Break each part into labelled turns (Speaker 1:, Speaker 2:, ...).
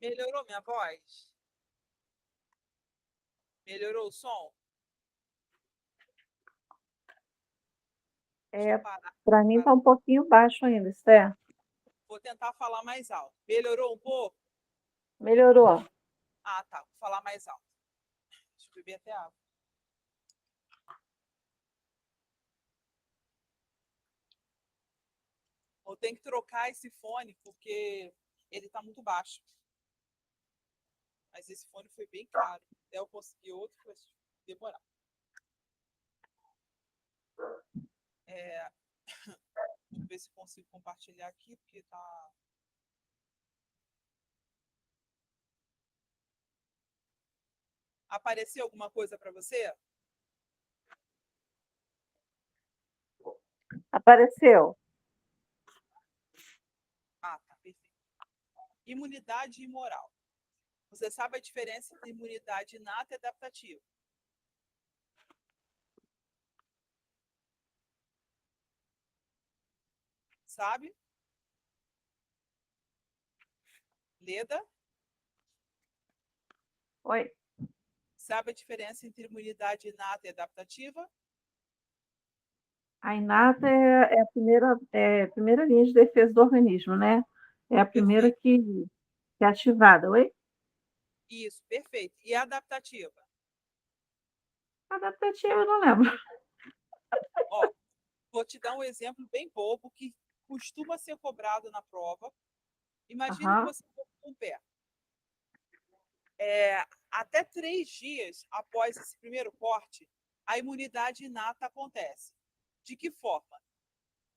Speaker 1: Melhorou minha voz? Melhorou o som? Deixa eu parar.
Speaker 2: Para mim está um pouquinho baixo ainda, Esther.
Speaker 1: Vou tentar falar mais alto. Melhorou um pouco?
Speaker 2: Melhorou.
Speaker 1: Ah, tá. Vou falar mais alto. Deixa eu beber até água. Eu tenho que trocar esse fone porque ele está muito baixo. Mas esse fone foi bem caro. Até eu conseguir outro, vai demorar. Deixa eu ver se consigo compartilhar aqui, porque tá. Apareceu alguma coisa para você?
Speaker 2: Apareceu.
Speaker 1: Ah, tá, perfeito. Imunidade imoral. Você sabe a diferença entre imunidade inata e adaptativa? Sabe? Leda?
Speaker 2: Oi.
Speaker 1: Sabe a diferença entre imunidade inata e adaptativa?
Speaker 2: A inata é a primeira linha de defesa do organismo, né? É a primeira
Speaker 1: Perfeito.
Speaker 2: que é ativada. Oi?
Speaker 1: Isso, perfeito. E a adaptativa?
Speaker 2: Adaptativa, eu não lembro.
Speaker 1: Ó, vou te dar um exemplo bem bobo que costuma ser cobrado na prova. Imagine que
Speaker 2: Aham.
Speaker 1: você cortou um pé. Até 3 dias após esse primeiro corte, a imunidade inata acontece. De que forma?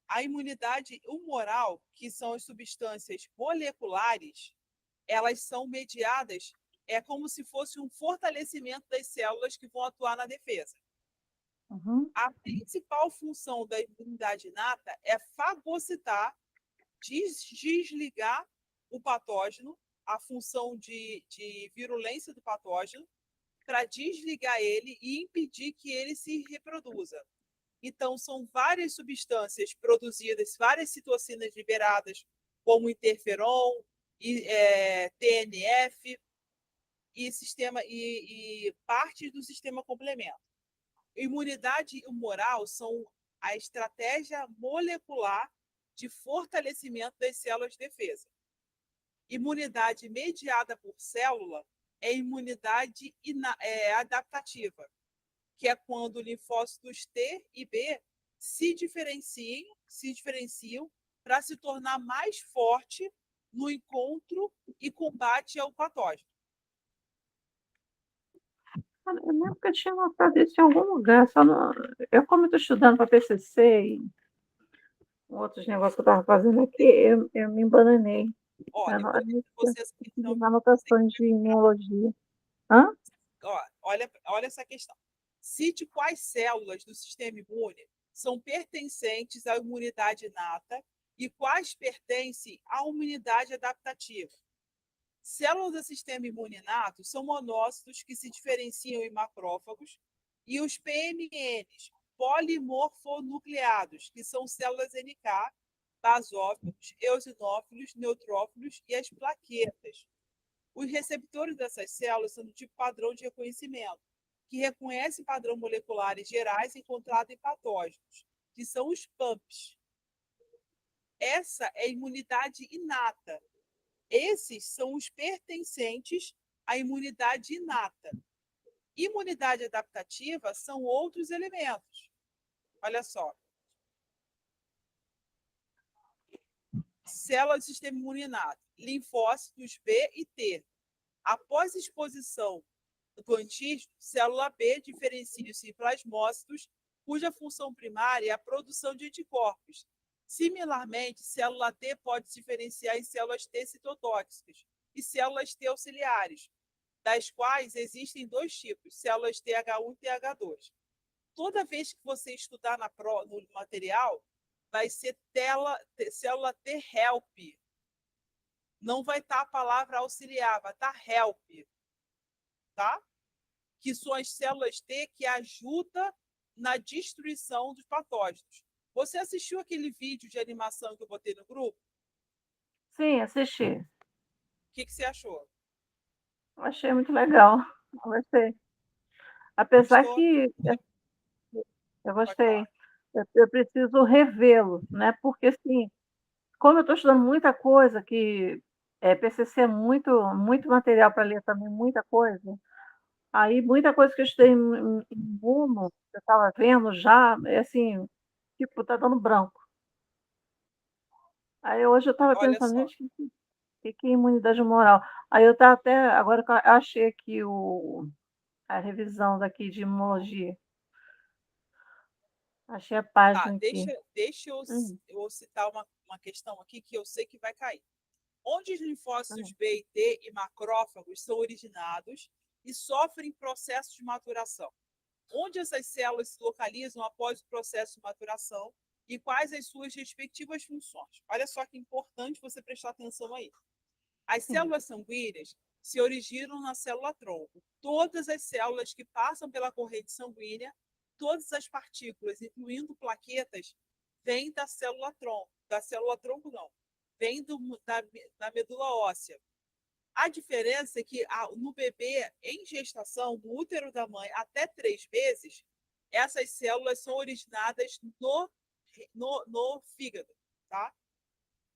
Speaker 1: A imunidade humoral, que são as substâncias moleculares, elas são mediadas, é como se fosse um fortalecimento das células que vão atuar na defesa.
Speaker 2: Uhum.
Speaker 1: A principal função da imunidade inata é fagocitar, desligar o patógeno, a função de virulência do patógeno, para desligar ele e impedir que ele se reproduza. Então, são várias substâncias produzidas, várias citocinas liberadas, como interferon, TNF e partes do sistema complemento. Imunidade humoral são a estratégia molecular de fortalecimento das células de defesa. Imunidade mediada por célula é imunidade adaptativa, que é quando linfócitos T e B se diferenciam para se tornar mais forte no encontro e combate ao patógeno.
Speaker 2: Eu lembro que eu tinha notado isso em algum lugar. Só não... Eu, como estou estudando para PCC e outros negócios que eu estava fazendo aqui, eu me embananei.
Speaker 1: Olha, eu vou ler para você essa questão.
Speaker 2: Fiz anotações de imunologia. Hã?
Speaker 1: Olha essa questão. Cite quais células do sistema imune são pertencentes à imunidade inata e quais pertencem à imunidade adaptativa. Células do sistema imune inato são monócitos que se diferenciam em macrófagos e os PMNs, polimorfonucleados, que são células NK, basófilos, eosinófilos, neutrófilos e as plaquetas. Os receptores dessas células são do tipo padrão de reconhecimento, que reconhecem padrões moleculares gerais encontrados em patógenos, que são os PAMPs. Essa é a imunidade inata. Esses são os pertencentes à imunidade inata. Imunidade adaptativa são outros elementos. Olha só. Células do sistema imune inato, linfócitos B e T. Após exposição do antígeno, célula B diferencia-se em plasmócitos, cuja função primária é a produção de anticorpos. Similarmente, célula T pode se diferenciar em células T citotóxicas e células T auxiliares, das quais existem 2 tipos, células TH1 e TH2. Toda vez que você estudar no material, vai ser célula T-help. Não vai estar a palavra auxiliar, vai estar help. Tá? Que são as células T que ajudam na destruição dos patógenos. Você assistiu aquele vídeo de animação que eu botei no grupo?
Speaker 2: Sim, assisti.
Speaker 1: O que você achou?
Speaker 2: Eu achei muito legal. Eu gostei. Apesar
Speaker 1: Gostou?
Speaker 2: que eu
Speaker 1: Pode
Speaker 2: gostei.
Speaker 1: falar.
Speaker 2: Eu preciso revê-lo, né? Porque assim, como eu estou estudando muita coisa, que PCC é muito material para ler também, muita coisa. Aí muita coisa que eu estudei em Rumo, eu estava vendo já, é assim, tipo, tá dando branco. Aí hoje eu estava
Speaker 1: Olha
Speaker 2: pensando,
Speaker 1: só.
Speaker 2: gente, que é imunidade moral? Aí eu estava até, agora que eu achei aqui a revisão daqui de imunologia, achei a
Speaker 1: Tá,
Speaker 2: página aqui.
Speaker 1: deixa
Speaker 2: Hum,
Speaker 1: eu citar uma questão aqui que eu sei que vai cair. Onde os linfócitos
Speaker 2: hum,
Speaker 1: B e T e macrófagos são originados e sofrem processo de maturação? Onde essas células se localizam após o processo de maturação e quais as suas respectivas funções? Olha só que importante você prestar atenção aí. As
Speaker 2: sim.
Speaker 1: células sanguíneas se originam na célula-tronco. Todas as células que passam pela corrente sanguínea, todas as partículas, incluindo plaquetas, vêm da célula-tronco. Da célula-tronco, não. Vêm da medula óssea. A diferença é que no bebê, em gestação, no útero da mãe, até 3 meses, essas células são originadas no fígado, tá?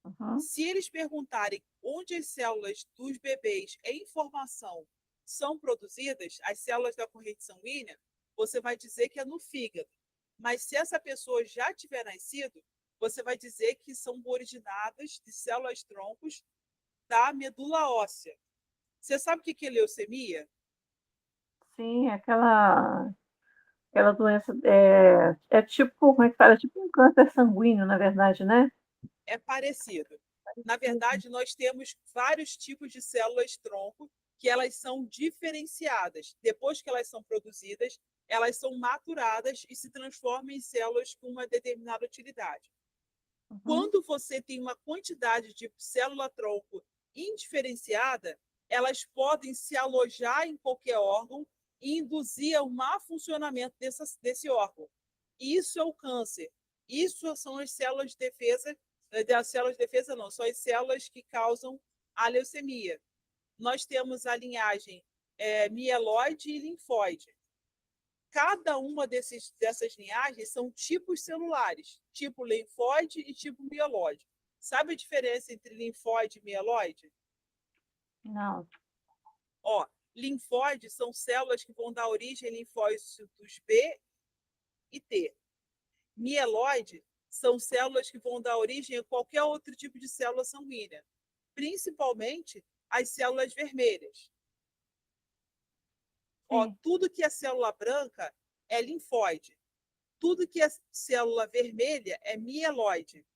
Speaker 2: Uhum.
Speaker 1: Se eles perguntarem onde as células dos bebês em formação são produzidas, as células da corrente sanguínea, você vai dizer que é no fígado. Mas se essa pessoa já tiver nascido, você vai dizer que são originadas de células troncos da medula óssea. Você sabe o que é leucemia?
Speaker 2: Sim, aquela doença é tipo, como é que fala? É tipo um câncer sanguíneo, na verdade, né?
Speaker 1: É parecido. Na verdade, nós temos vários tipos de células tronco que elas são diferenciadas. Depois que elas são produzidas, elas são maturadas e se transformam em células com uma determinada utilidade.
Speaker 2: Uhum.
Speaker 1: Quando você tem uma quantidade de célula-tronco indiferenciada, elas podem se alojar em qualquer órgão e induzir ao má funcionamento desse órgão. Isso é o câncer. Isso são as células de defesa, das células de defesa não, são as células que causam a leucemia. Nós temos a linhagem mieloide e linfóide. Cada uma dessas linhagens são tipos celulares, tipo linfóide e tipo mieloide. Sabe a diferença entre linfóide e mieloide?
Speaker 2: Não.
Speaker 1: Ó, linfóides são células que vão dar origem a linfócitos B e T. Mieloide são células que vão dar origem a qualquer outro tipo de célula sanguínea, principalmente as células vermelhas. Ó,
Speaker 2: Sim.
Speaker 1: tudo que é célula branca é linfóide. Tudo que é célula vermelha é mieloide.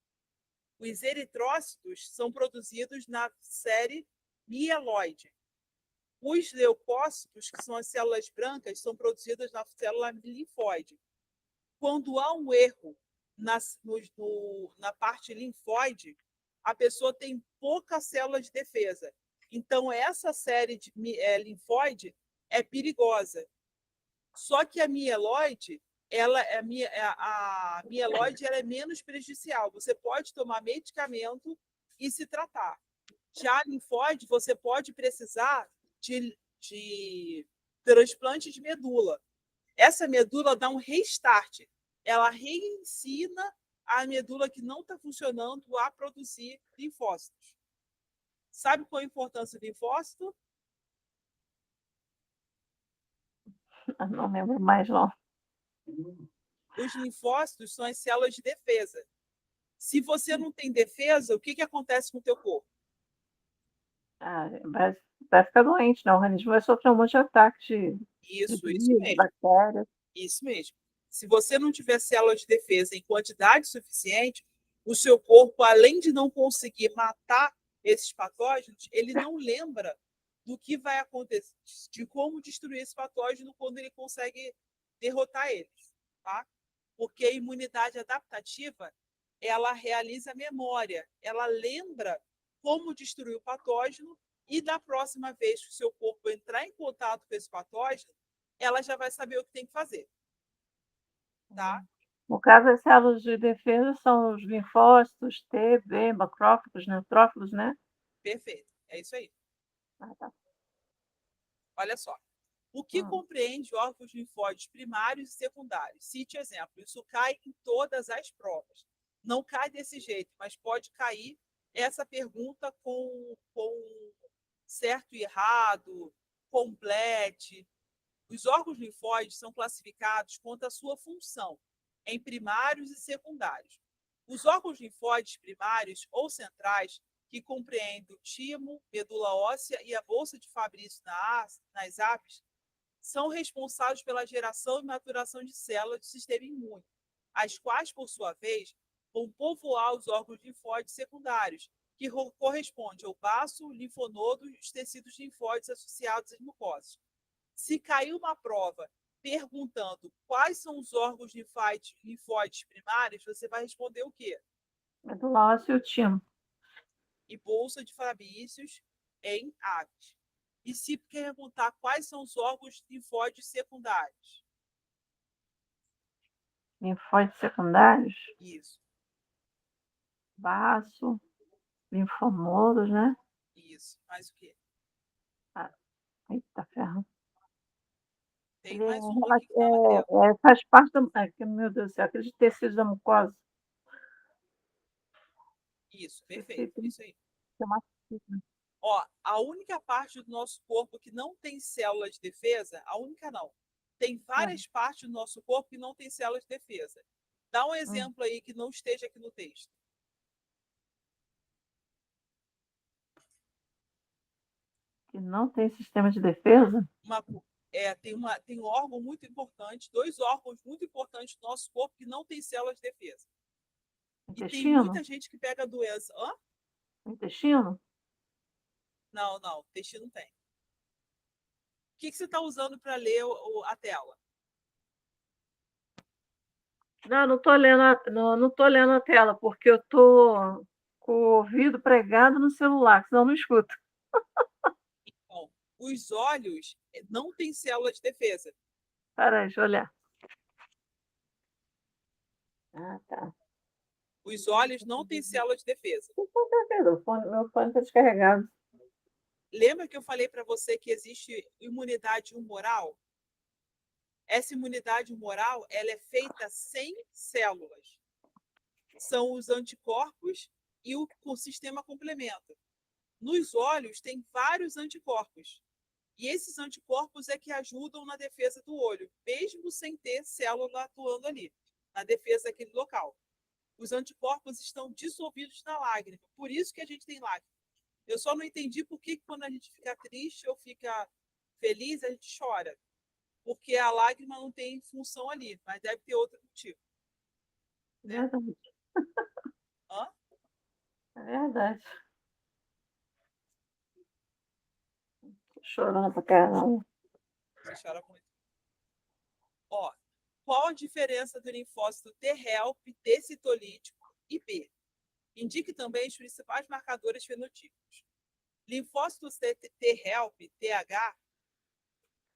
Speaker 1: Os eritrócitos são produzidos na série mieloide. Os leucócitos, que são as células brancas, são produzidas na célula linfóide. Quando há um erro na parte linfóide, a pessoa tem pouca célula de defesa. Então, essa série de linfóide é perigosa. Só que a mieloide, a mieloide ela é menos prejudicial. Você pode tomar medicamento e se tratar. Já a linfóide, você pode precisar de transplante de medula. Essa medula dá um restart. Ela reensina a medula que não está funcionando a produzir linfócitos. Sabe qual a importância do linfócito?
Speaker 2: Não lembro mais, não.
Speaker 1: Os linfócitos são as células de defesa. Se você não tem defesa, o que acontece com o teu corpo?
Speaker 2: Ah, vai ficar doente, né? O organismo vai sofrer um monte de ataque de
Speaker 1: Isso
Speaker 2: vírus, de
Speaker 1: mesmo.
Speaker 2: bactérias.
Speaker 1: Isso mesmo. Se você não tiver células de defesa em quantidade suficiente, o seu corpo, além de não conseguir matar esses patógenos, ele não lembra do que vai acontecer, de como destruir esse patógeno quando ele consegue derrotar eles, tá? Porque a imunidade adaptativa, ela realiza a memória, ela lembra como destruir o patógeno e da próxima vez que o seu corpo entrar em contato com esse patógeno, ela já vai saber o que tem que fazer, tá?
Speaker 2: No caso, as células de defesa são os linfócitos, T, B, macrófagos, neutrófilos, né?
Speaker 1: Perfeito. É isso aí.
Speaker 2: Ah, tá.
Speaker 1: Olha só. O que compreende órgãos linfóides primários e secundários? Cite exemplo. Isso cai em todas as provas. Não cai desse jeito, mas pode cair essa pergunta com certo e errado, complete. Os órgãos linfóides são classificados quanto à sua função, em primários e secundários. Os órgãos linfóides primários ou centrais, que compreendem o timo, medula óssea e a bolsa de Fabrício nas apes, são responsáveis pela geração e maturação de células do sistema imune, as quais, por sua vez, vão povoar os órgãos linfóides secundários, que correspondem ao baço, linfonodo e os tecidos linfóides associados às mucosas. Se cair uma prova perguntando quais são os órgãos linfóides primários, você vai responder o quê?
Speaker 2: Medula óssea e o timo.
Speaker 1: E bolsa de Fabrícios em aves. E se perguntar quais são os órgãos linfóides secundários?
Speaker 2: Linfóides secundários?
Speaker 1: Isso,
Speaker 2: Baço, linfonodos, né?
Speaker 1: isso. Mais o quê?
Speaker 2: Ah, eita ferro.
Speaker 1: Tem
Speaker 2: Ele
Speaker 1: mais um aqui que está na tela.
Speaker 2: faz parte do. Meu Deus do céu, aqueles tecidos da mucosa.
Speaker 1: Isso, perfeito. Isso aí.
Speaker 2: Tem uma sigla.
Speaker 1: Ó, a única parte do nosso corpo que não tem célula de defesa, a única não. Tem várias partes do nosso corpo que não tem célula de defesa. Dá um exemplo aí que não esteja aqui no texto.
Speaker 2: Que não tem sistema de defesa?
Speaker 1: Tem um órgão muito importante, dois órgãos muito importantes do nosso corpo que não tem células de defesa. E tem
Speaker 2: Intestino?
Speaker 1: muita gente que pega a doença. Hã?
Speaker 2: Intestino?
Speaker 1: Não, intestino não tem. O que você está usando para ler a tela?
Speaker 2: Não, não estou lendo não tô lendo a tela, porque eu estou com o ouvido pregado no celular, senão eu não escuto.
Speaker 1: Então, os olhos não têm célula de defesa.
Speaker 2: Peraí, deixa eu olhar. Ah, tá.
Speaker 1: Os olhos não têm célula de defesa.
Speaker 2: Meu fone está descarregado.
Speaker 1: Lembra que eu falei para você que existe imunidade humoral? Essa imunidade humoral, ela é feita sem células. São os anticorpos e o sistema complementa. Nos olhos tem vários anticorpos. E esses anticorpos é que ajudam na defesa do olho, mesmo sem ter célula atuando ali, na defesa daquele local. Os anticorpos estão dissolvidos na lágrima, por isso que a gente tem lágrima. Eu só não entendi por que quando a gente fica triste ou fica feliz, a gente chora. Porque a lágrima não tem função ali, mas deve ter outro motivo.
Speaker 2: É verdade.
Speaker 1: Hã?
Speaker 2: É verdade. Tô chorando pra caramba.
Speaker 1: Você chora muito. Ó, qual a diferença do linfócito T-help, T citolítico e B? Indique também os principais marcadores fenotípicos. Linfócitos T-help, TH,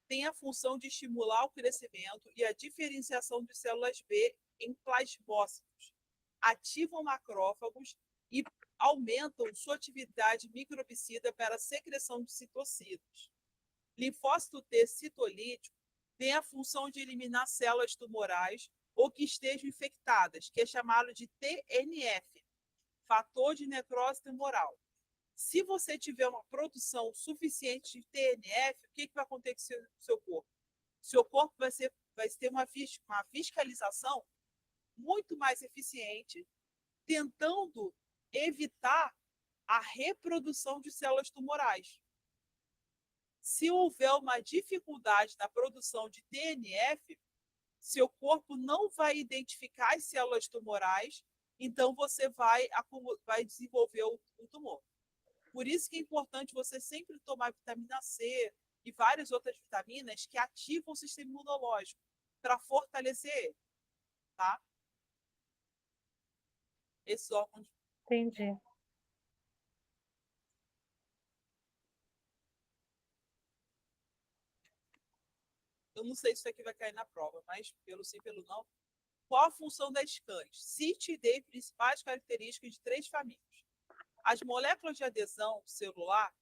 Speaker 1: tem a função de estimular o crescimento e a diferenciação de células B em plasmócitos, ativam macrófagos e aumentam sua atividade microbicida para a secreção de citocinas. Linfócito T citolítico tem a função de eliminar células tumorais ou que estejam infectadas, que é chamado de TNF, fator de necrose tumoral. Se você tiver uma produção suficiente de TNF, o que vai acontecer no seu corpo? Seu corpo vai ter uma fiscalização muito mais eficiente, tentando evitar a reprodução de células tumorais. Se houver uma dificuldade na produção de TNF, seu corpo não vai identificar as células tumorais, então você vai desenvolver o tumor. Por isso que é importante você sempre tomar vitamina C e várias outras vitaminas que ativam o sistema imunológico para fortalecer ele, tá? Esses órgãos.
Speaker 2: Entendi.
Speaker 1: Eu não sei se isso aqui vai cair na prova, mas pelo sim, pelo não. Qual a função das cães? Cite e dê principais características de 3 famílias. As moléculas de adesão celular,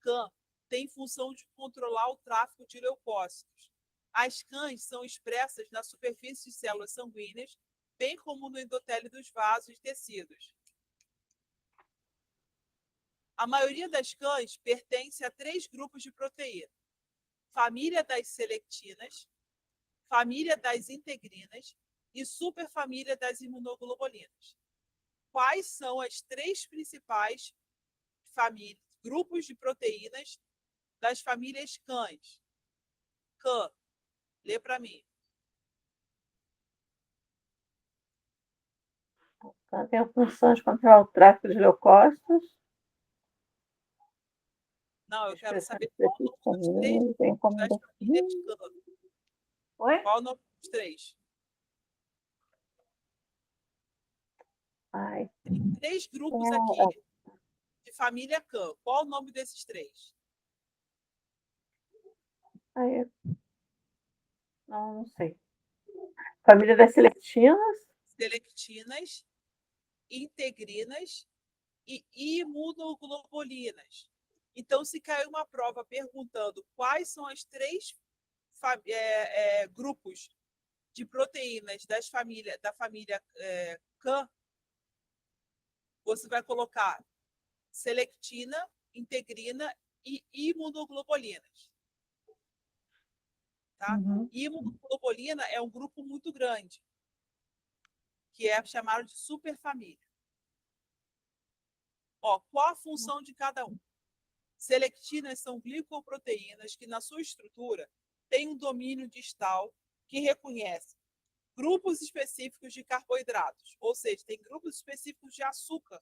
Speaker 1: CAM, tem função de controlar o tráfego de leucócitos. As CANs são expressas na superfície de células sanguíneas, bem como no endotélio dos vasos e tecidos. A maioria das CANs pertence a 3 grupos de proteína: família das selectinas, família das integrinas e superfamília das imunoglobulinas. Quais são as 3 principais grupos de proteínas das famílias CANs? CAN, lê para mim.
Speaker 2: Ela tem a função de controlar o tráfego de leucócitos.
Speaker 1: Não, eu quero
Speaker 2: Expressão
Speaker 1: saber qual o nome dos 3
Speaker 2: tem como
Speaker 1: das famílias CAN.
Speaker 2: Oi?
Speaker 1: Qual o nome dos 3?
Speaker 2: Ai,
Speaker 1: Tem 3 grupos aqui de família CAN. Qual o nome desses 3?
Speaker 2: ai, não sei. Família das selectinas.
Speaker 1: Selectinas, integrinas e imunoglobulinas. Então, se cair uma prova perguntando quais são as 3 grupos de proteínas da família CAN, você vai colocar selectina, integrina e imunoglobulinas. Tá?
Speaker 2: Uhum.
Speaker 1: Imunoglobulina é um grupo muito grande, que é chamado de superfamília. Qual a função de cada um? Selectinas são glicoproteínas que, na sua estrutura, têm um domínio distal que reconhece grupos específicos de carboidratos, ou seja, tem grupos específicos de açúcar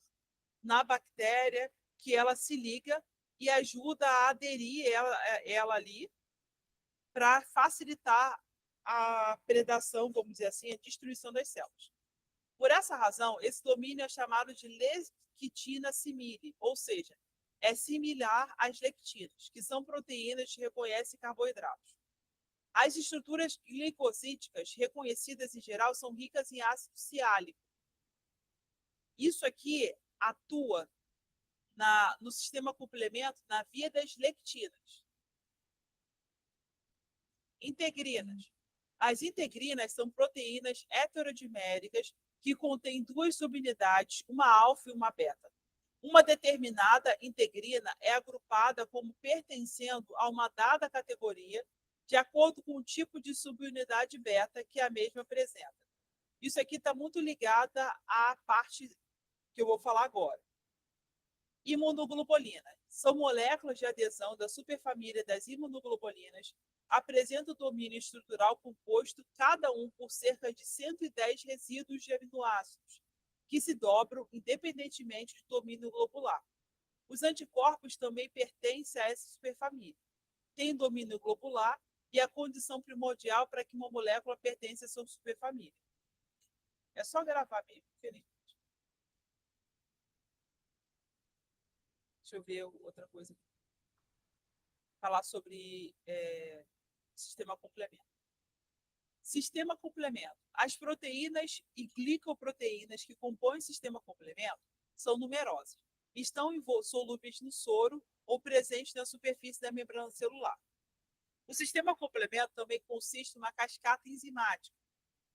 Speaker 1: na bactéria que ela se liga e ajuda a aderir ela ali para facilitar a predação, vamos dizer assim, a destruição das células. Por essa razão, esse domínio é chamado de lectina simile, ou seja, é similar às lectinas, que são proteínas que reconhecem carboidratos. As estruturas glicosídicas reconhecidas em geral são ricas em ácido siálico. Isso aqui atua no sistema complemento na via das lectinas. Integrinas. As integrinas são proteínas heterodiméricas que contêm 2 subunidades, uma alfa e uma beta. Uma determinada integrina é agrupada como pertencendo a uma dada categoria de acordo com o tipo de subunidade beta que a mesma apresenta. Isso aqui está muito ligada à parte que eu vou falar agora. Imunoglobulina. São moléculas de adesão da superfamília das imunoglobulinas, apresentam domínio estrutural composto, cada um por cerca de 110 resíduos de aminoácidos, que se dobram independentemente do domínio globular. Os anticorpos também pertencem a essa superfamília. Tem domínio globular e a condição primordial para que uma molécula pertença a sua superfamília. É só gravar mesmo, infelizmente. Deixa eu ver outra coisa. Falar sobre sistema complemento. Sistema complemento. As proteínas e glicoproteínas que compõem o sistema complemento são numerosas. Estão solúveis no soro ou presentes na superfície da membrana celular. O sistema complemento também consiste em uma cascata enzimática.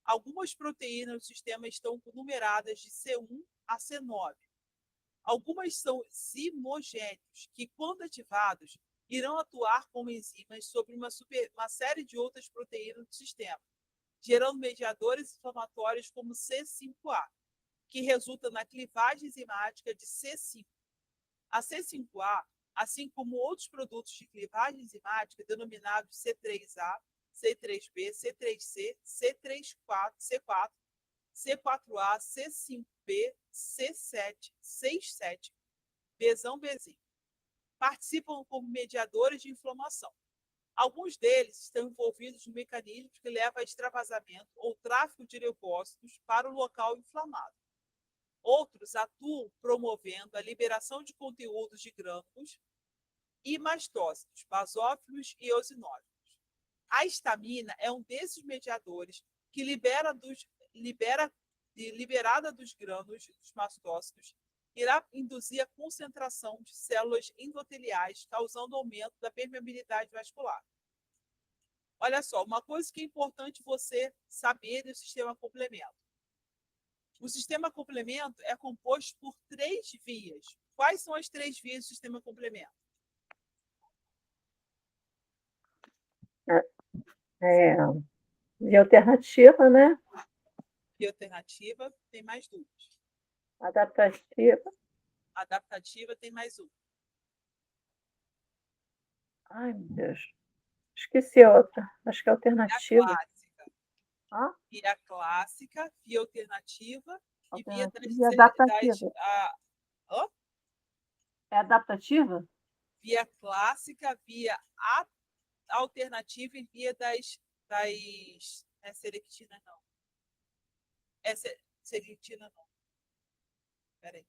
Speaker 1: Algumas proteínas do sistema estão numeradas de C1 a C9. Algumas são zimogênios, que, quando ativados, irão atuar como enzimas sobre uma série de outras proteínas do sistema, gerando mediadores inflamatórios como C5A, que resulta na clivagem enzimática de C5. A C5A, assim como outros produtos de clivagem enzimática denominados C3A, C3B, C3C, C4, C4A, C5B, C7, C7, Bzão-Bzinho, participam como mediadores de inflamação. Alguns deles estão envolvidos no mecanismo que leva a extravasamento ou tráfego de leucócitos para o local inflamado. Outros atuam promovendo a liberação de conteúdos de grânulos e mastócitos, basófilos e eosinófilos. A histamina é um desses mediadores que liberada dos grânulos dos mastócitos irá induzir a concentração de células endoteliais, causando aumento da permeabilidade vascular. Olha só, uma coisa que é importante você saber do sistema complemento. O sistema complemento é composto por 3 vias. Quais são as 3 vias do sistema complemento?
Speaker 2: É, via alternativa, né?
Speaker 1: Via alternativa, tem mais 2.
Speaker 2: Adaptativa.
Speaker 1: Adaptativa, tem mais 1.
Speaker 2: Ai, meu Deus. Esqueci a outra. Acho que é
Speaker 1: Via
Speaker 2: alternativa.
Speaker 1: clássica.
Speaker 2: Hã?
Speaker 1: Via clássica, via alternativa e via
Speaker 2: Alternativa e
Speaker 1: das
Speaker 2: adaptativa.
Speaker 1: hã?
Speaker 2: É adaptativa?
Speaker 1: Via clássica, via alternativa e via das não é selectina, não. É selectina, não. Peraí.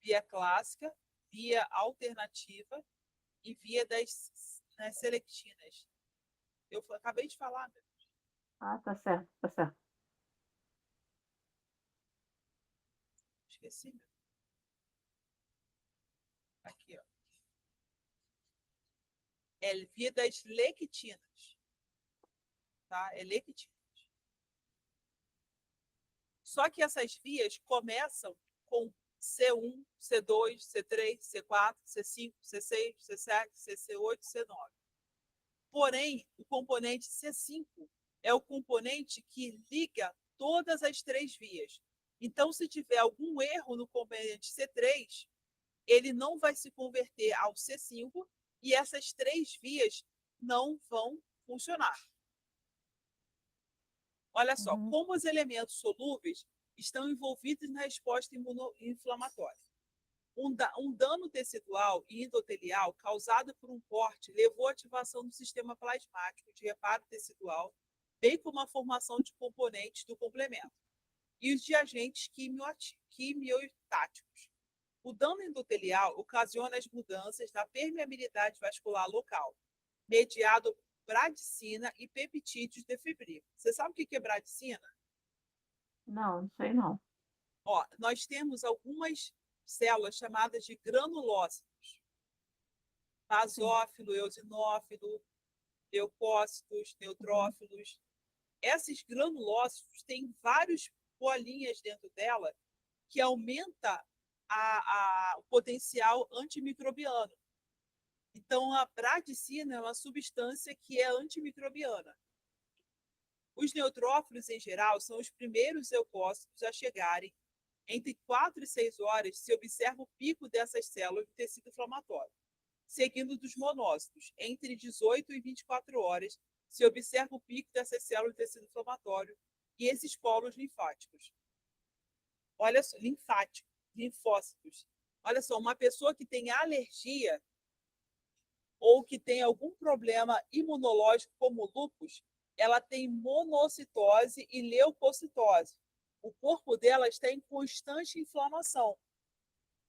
Speaker 1: Via clássica, via alternativa e via das selectinas. Eu acabei de falar, meu.
Speaker 2: Ah, tá certo, tá certo.
Speaker 1: Esqueci, meu. Aqui, ó. É via das lectinas. Tá? É lectinas. Só que essas vias começam com C1, C2, C3, C4, C5, C6, C7, CC8, C9. Porém, o componente C5 é o componente que liga todas as 3 vias. Então, se tiver algum erro no componente C3, ele não vai se converter ao C5 e essas 3 vias não vão funcionar. Olha só,
Speaker 2: Uhum.
Speaker 1: como os elementos solúveis estão envolvidos na resposta imunoinflamatória. Um dano tecidual e endotelial causado por um corte levou à ativação do sistema plasmático de reparo tecidual, bem como a formação de componentes do complemento e os de agentes quimiotáticos. O dano endotelial ocasiona as mudanças na permeabilidade vascular local, mediado por bradicina e peptídeos de fibrin. Você sabe o que é bradicina?
Speaker 2: Não sei não.
Speaker 1: Ó, nós temos algumas células chamadas de granulócitos,
Speaker 2: Sim.
Speaker 1: basófilo, eosinófilo, leucócitos,
Speaker 2: Uhum.
Speaker 1: neutrófilos. Esses granulócitos têm várias bolinhas dentro dela que aumenta o potencial antimicrobiano. Então, a bradicina é uma substância que é antimicrobiana. Os neutrófilos, em geral, são os primeiros leucócitos a chegarem. Entre 4 e 6 horas, se observa o pico dessas células do tecido inflamatório, seguindo dos monócitos. Entre 18 e 24 horas, se observa o pico dessas células do tecido inflamatório e esses polos linfáticos. Olha só, linfócitos. Olha só, uma pessoa que tem alergia ou que tem algum problema imunológico, como lúpus, ela tem monocitose e leucocitose. O corpo dela está em constante inflamação.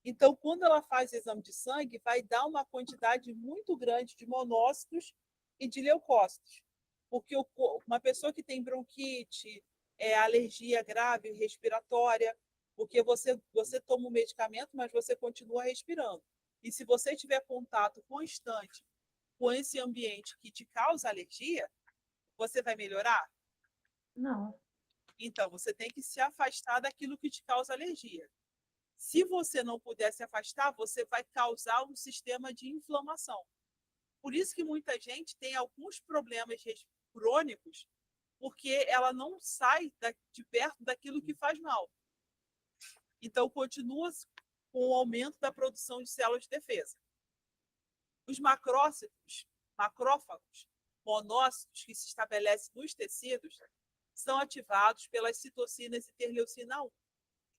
Speaker 1: Então, quando ela faz exame de sangue, vai dar uma quantidade muito grande de monócitos e de leucócitos. Porque uma pessoa que tem bronquite, alergia grave respiratória, porque você toma um medicamento, mas você continua respirando. E se você tiver contato constante com esse ambiente que te causa alergia, você vai melhorar?
Speaker 2: Não.
Speaker 1: Então, você tem que se afastar daquilo que te causa alergia. Se você não puder se afastar, você vai causar um sistema de inflamação. Por isso que muita gente tem alguns problemas crônicos, porque ela não sai de perto daquilo que faz mal. Então, continua com o aumento da produção de células de defesa. Os macrófagos, monócitos que se estabelecem nos tecidos, são ativados pelas citocinas interleucina 1,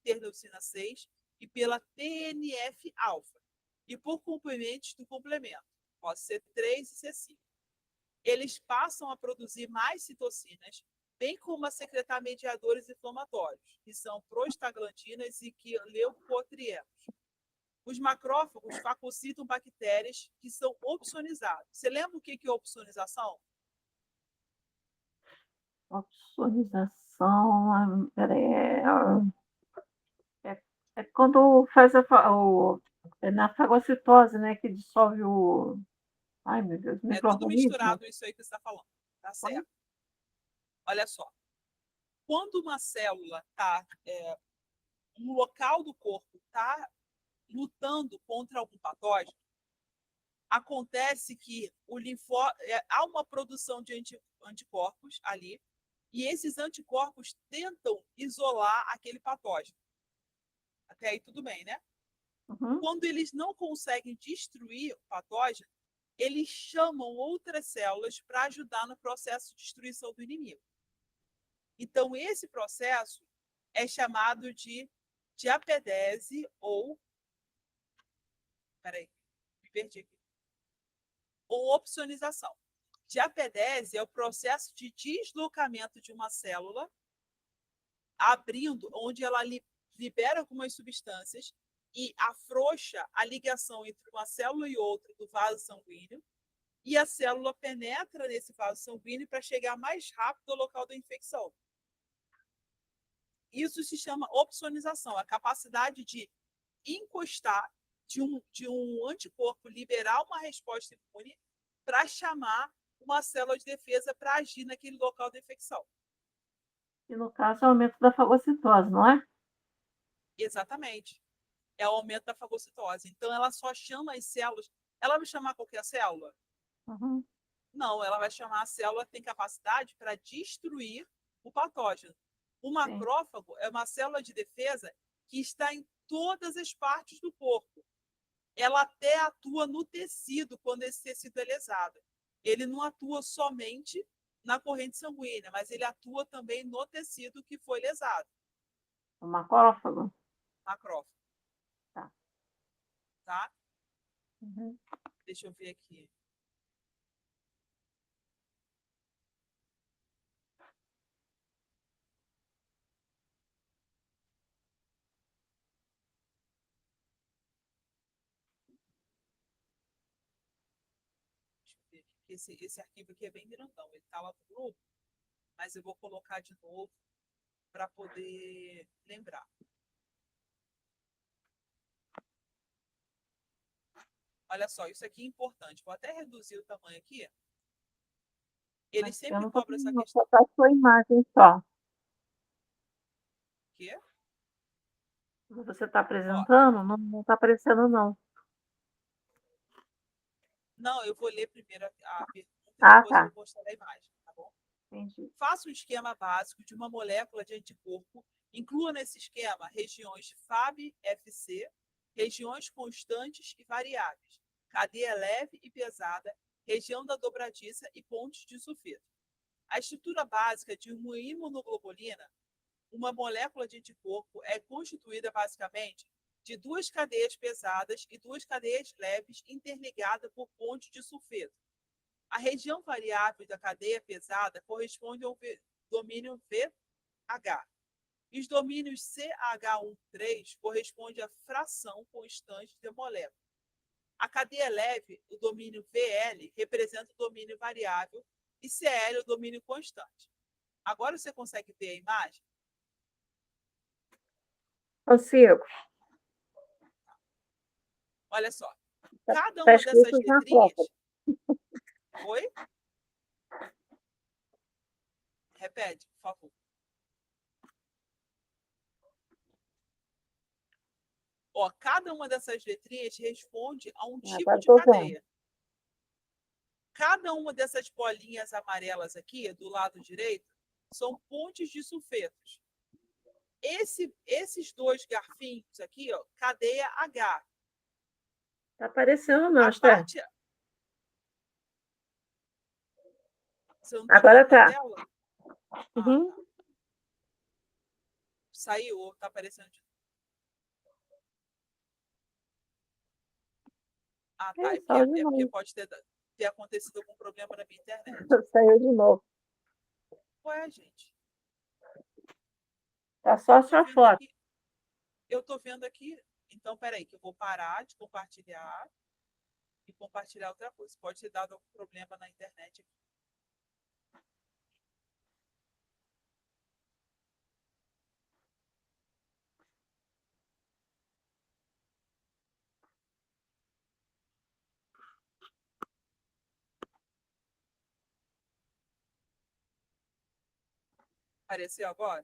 Speaker 1: interleucina 6 e pela TNF-alfa, e por componentes do complemento, C3 e C5. Eles passam a produzir mais citocinas, bem como a secretar mediadores inflamatórios, que são prostaglandinas e leucotrienos. Os macrófagos fagocitam bactérias que são opsonizadas. Você lembra o que é opsonização?
Speaker 2: Opsonização. fagocitação, é quando faz na fagocitose, né, que dissolve o, ai meu Deus,
Speaker 1: É tudo
Speaker 2: micro-organismo.
Speaker 1: misturado isso aí que você está falando. Tá certo. Olha só. Quando uma célula está, um local do corpo está lutando contra algum patógeno, acontece que há uma produção de anticorpos ali, e esses anticorpos tentam isolar aquele patógeno. Até aí tudo bem, né?
Speaker 2: Uhum.
Speaker 1: Quando eles não conseguem destruir o patógeno, eles chamam outras células para ajudar no processo de destruição do inimigo. Então, esse processo é chamado de diapedese ou. Peraí, me perdi aqui. Ou opsonização. Diapedese é o processo de deslocamento de uma célula, abrindo, onde ela libera algumas substâncias e afrouxa a ligação entre uma célula e outra do vaso sanguíneo, e a célula penetra nesse vaso sanguíneo para chegar mais rápido ao local da infecção. Isso se chama opsonização, a capacidade de encostar, de um anticorpo liberar uma resposta imune para chamar uma célula de defesa para agir naquele local da infecção.
Speaker 2: E no caso, é o aumento da fagocitose, não é?
Speaker 1: Exatamente. É o aumento da fagocitose. Então, ela só chama as células. Ela vai chamar qualquer célula?
Speaker 2: Uhum.
Speaker 1: Não, ela vai chamar a célula que tem capacidade para destruir o patógeno. O macrófago é uma célula de defesa que está em todas as partes do corpo. Ela até atua no tecido quando esse tecido é lesado. Ele não atua somente na corrente sanguínea, mas ele atua também no tecido que foi lesado.
Speaker 2: O macrófago?
Speaker 1: Macrófago.
Speaker 2: Tá.
Speaker 1: Tá?
Speaker 2: Uhum.
Speaker 1: Deixa eu ver aqui. Esse arquivo aqui é bem grandão. Ele está lá no grupo, mas eu vou colocar de novo para poder lembrar. Olha só, isso aqui é importante. Vou até reduzir o tamanho aqui. Ele
Speaker 2: Eu
Speaker 1: sempre
Speaker 2: não estou
Speaker 1: cobra essa
Speaker 2: conseguindo
Speaker 1: questão.
Speaker 2: botar a sua imagem só.
Speaker 1: Quê?
Speaker 2: Você está
Speaker 1: Ó,
Speaker 2: apresentando? Não está aparecendo, não.
Speaker 1: não, eu vou ler primeiro a pergunta e
Speaker 2: Ah,
Speaker 1: depois eu
Speaker 2: tá.
Speaker 1: vou mostrar a imagem, tá bom?
Speaker 2: Entendi.
Speaker 1: Faça um esquema básico de uma molécula de anticorpo. Inclua nesse esquema regiões FAB-FC, regiões constantes e variáveis, cadeia leve e pesada, região da dobradiça e pontes de sulfeto. A estrutura básica de uma imunoglobulina, uma molécula de anticorpo, é constituída basicamente de duas cadeias pesadas e duas cadeias leves interligadas por pontes de sulfeto. A região variável da cadeia pesada corresponde ao domínio VH. E os domínios CH13 correspondem à fração constante da molécula. A cadeia leve, o domínio VL, representa o domínio variável e CL, o domínio constante. Agora você consegue ver a imagem?
Speaker 2: Consigo.
Speaker 1: Olha só.
Speaker 2: Está
Speaker 1: Cada
Speaker 2: tá
Speaker 1: uma dessas
Speaker 2: escrito na prova.
Speaker 1: letrinhas. Oi? Repete, por favor. Ó, cada uma dessas letrinhas responde a um tipo
Speaker 2: Agora
Speaker 1: de
Speaker 2: estou vendo.
Speaker 1: cadeia. Cada uma dessas bolinhas amarelas aqui, do lado direito, são pontes de sulfetos. Esses dois garfinhos aqui, ó, cadeia H.
Speaker 2: Está aparecendo, não,
Speaker 1: A
Speaker 2: Esther?
Speaker 1: parte. Você não está
Speaker 2: Agora
Speaker 1: vendo na
Speaker 2: tá.
Speaker 1: tela? Ah,
Speaker 2: Uhum.
Speaker 1: tá. Saiu, está aparecendo de novo. Ah, tá.
Speaker 2: Saiu de
Speaker 1: É porque
Speaker 2: novo.
Speaker 1: pode ter acontecido algum problema na minha internet.
Speaker 2: Saiu de novo.
Speaker 1: Ué, gente.
Speaker 2: Tá só
Speaker 1: Eu
Speaker 2: a
Speaker 1: tô
Speaker 2: sua
Speaker 1: vendo
Speaker 2: foto.
Speaker 1: aqui. Eu tô vendo aqui. Então, peraí, que eu vou parar de compartilhar e compartilhar outra coisa. Pode ter dado algum problema na internet aqui. Apareceu agora?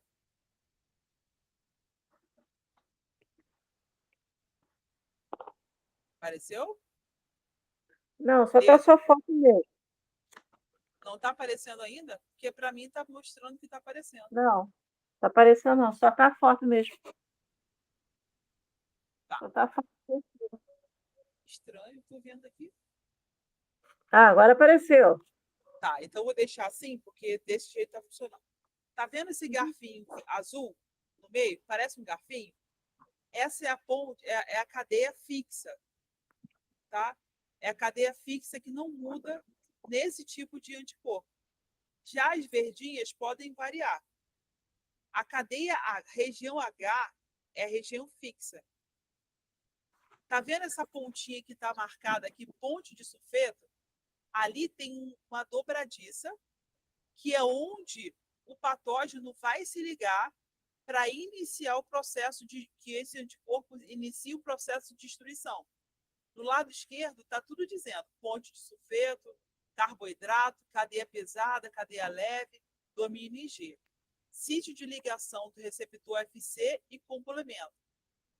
Speaker 1: Apareceu?
Speaker 2: Não, só está
Speaker 1: Pedro,
Speaker 2: sua foto mesmo.
Speaker 1: não está aparecendo ainda? Porque para mim está mostrando que está aparecendo.
Speaker 2: Não, está aparecendo não, só está a foto mesmo.
Speaker 1: Tá,
Speaker 2: Só tá a foto.
Speaker 1: estranho, estou vendo aqui.
Speaker 2: Ah, agora apareceu.
Speaker 1: Tá, então eu vou deixar assim, porque desse jeito está funcionando. Tá vendo esse garfinho azul no meio? Parece um garfinho? Essa é a ponte, é a cadeia fixa, tá? É a cadeia fixa que não muda nesse tipo de anticorpo. Já as verdinhas podem variar. A região H é a região fixa. Tá vendo essa pontinha que está marcada aqui, ponte de sulfeto? Ali tem uma dobradiça, que é onde o patógeno vai se ligar para iniciar o processo de que esse anticorpo inicie o processo de destruição. Do lado esquerdo está tudo dizendo ponte de sulfeto, carboidrato, cadeia pesada, cadeia leve, domínio IG. Sítio de ligação do receptor FC e complemento,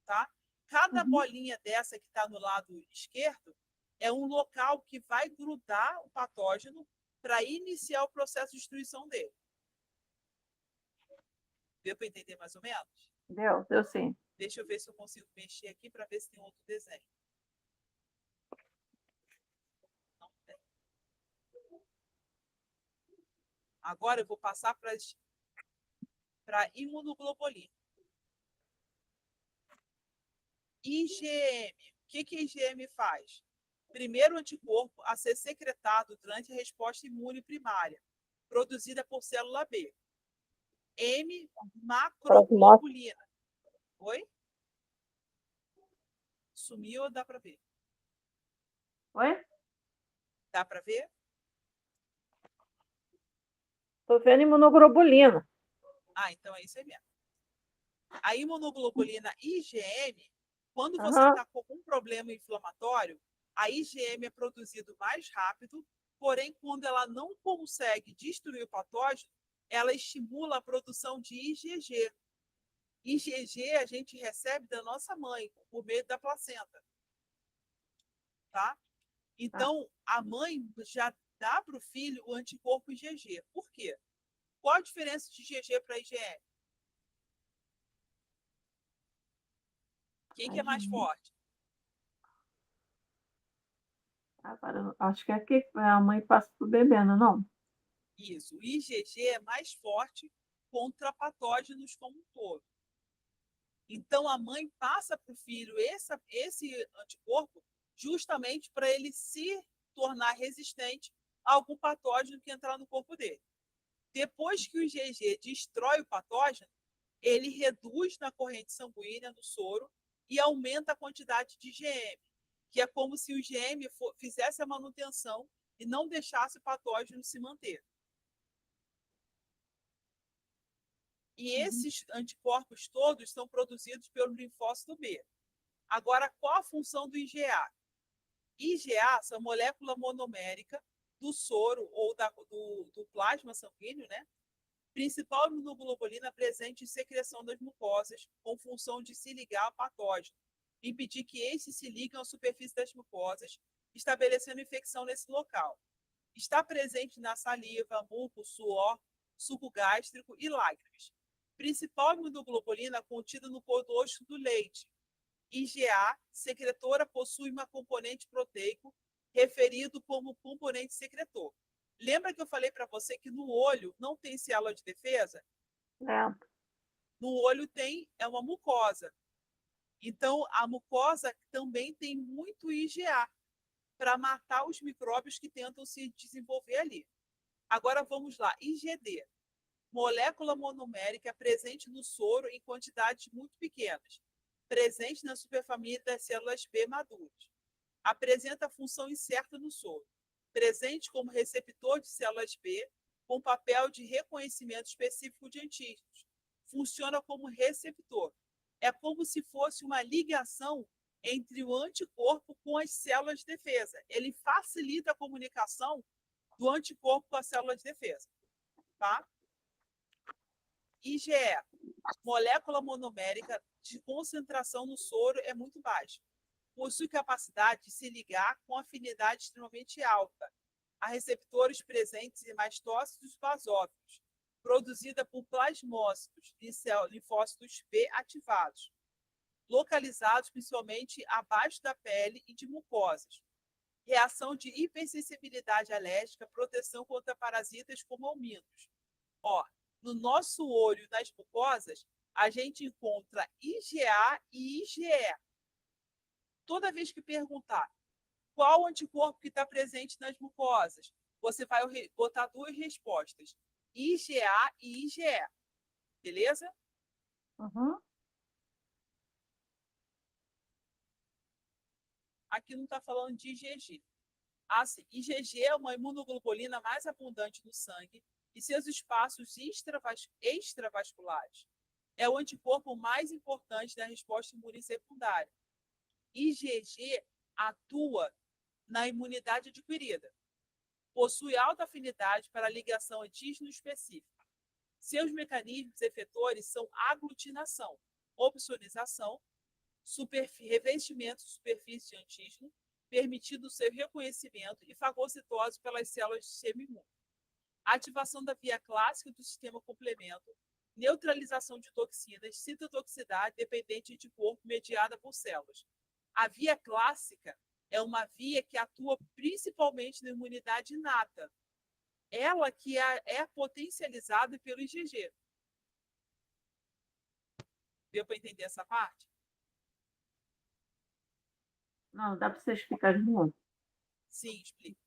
Speaker 1: tá? Cada
Speaker 2: Uhum.
Speaker 1: bolinha dessa que está no lado esquerdo é um local que vai grudar o patógeno para iniciar o processo de destruição dele. Deu para entender mais ou menos?
Speaker 2: Deu sim.
Speaker 1: Deixa eu ver se eu consigo mexer aqui para ver se tem outro desenho. Não tem. Agora eu vou passar para imunoglobulina. IgM. O que a IgM faz? Primeiro anticorpo a ser secretado durante a resposta imune primária, produzida por célula B. M,
Speaker 2: Plasmócito.
Speaker 1: macroglobulina. Oi? Sumiu ou dá para ver?
Speaker 2: Oi?
Speaker 1: Dá para ver?
Speaker 2: Estou vendo imunoglobulina.
Speaker 1: Ah, então é isso aí mesmo. A imunoglobulina IgM, quando você
Speaker 2: Aham.
Speaker 1: está com um problema inflamatório, a IgM é produzido mais rápido, porém, quando ela não consegue destruir o patógeno, ela estimula a produção de IgG. IgG a gente recebe da nossa mãe, por meio da placenta. Tá?
Speaker 2: Tá.
Speaker 1: Então, a mãe já dá para o filho o anticorpo IgG. Por quê? Qual a diferença de IgG para IgM? Quem que é mais
Speaker 2: Aí,
Speaker 1: forte?
Speaker 2: agora, acho que é que a mãe passa pro bebê, não?
Speaker 1: Isso, o IgG é mais forte contra patógenos como um todo. Então, a mãe passa para o filho esse anticorpo justamente para ele se tornar resistente a algum patógeno que entrar no corpo dele. Depois que o IgG destrói o patógeno, ele reduz na corrente sanguínea, no soro, e aumenta a quantidade de IgM, que é como se o IgM fizesse a manutenção e não deixasse o patógeno se manter. E
Speaker 2: Uhum.
Speaker 1: esses anticorpos todos são produzidos pelo linfócito B. Agora, qual a função do IgA? IgA são molécula monomérica do soro ou do plasma sanguíneo, né? Principal imunoglobulina presente em secreção das mucosas, com função de se ligar ao patógeno, impedir que estes se liguem à superfície das mucosas, estabelecendo infecção nesse local. Está presente na saliva, muco, suor, suco gástrico e lágrimas. Principal imunoglobulina contida no colostro do leite. IgA, secretora, possui uma componente proteico referido como componente secretor. Lembra que eu falei para você que no olho não tem célula de defesa?
Speaker 2: É.
Speaker 1: No olho é uma mucosa. Então, a mucosa também tem muito IgA para matar os micróbios que tentam se desenvolver ali. Agora vamos lá, IgD. Molécula monomérica presente no soro em quantidades muito pequenas, presente na superfamília das células B maduras. Apresenta função incerta no soro, presente como receptor de células B, com papel de reconhecimento específico de antígenos. Funciona como receptor. É como se fosse uma ligação entre o anticorpo com as células de defesa. Ele facilita a comunicação do anticorpo com a célula de defesa. Tá? IgE, molécula monomérica de concentração no soro é muito baixa. Possui capacidade de se ligar com afinidade extremamente alta a receptores presentes em mastócitos basófilos, produzida por plasmócitos de linfócitos B ativados, localizados principalmente abaixo da pele e de mucosas. Reação de hipersensibilidade alérgica, proteção contra parasitas como alminos. No nosso olho, nas mucosas, a gente encontra IgA e IgE. Toda vez que perguntar qual anticorpo que está presente nas mucosas, você vai botar duas respostas: IgA e IgE. Beleza?
Speaker 2: Uhum.
Speaker 1: Aqui não está falando de IgG. Assim, IgG é uma imunoglobulina mais abundante no sangue e seus espaços extravasculares. É o anticorpo mais importante da resposta imune secundária. IgG atua na imunidade adquirida. Possui alta afinidade para a ligação antígeno específica. Seus mecanismos efetores são aglutinação, opsonização, revestimento de superfície de antígeno, permitindo o seu reconhecimento e fagocitose pelas células do sistema imune. Ativação da via clássica do sistema complemento, neutralização de toxinas, citotoxicidade dependente de corpo mediada por células. A via clássica é uma via que atua principalmente na imunidade inata. Ela que é potencializada pelo IgG. Deu para entender essa parte?
Speaker 2: Não, dá para você explicar de novo.
Speaker 1: Sim, explico.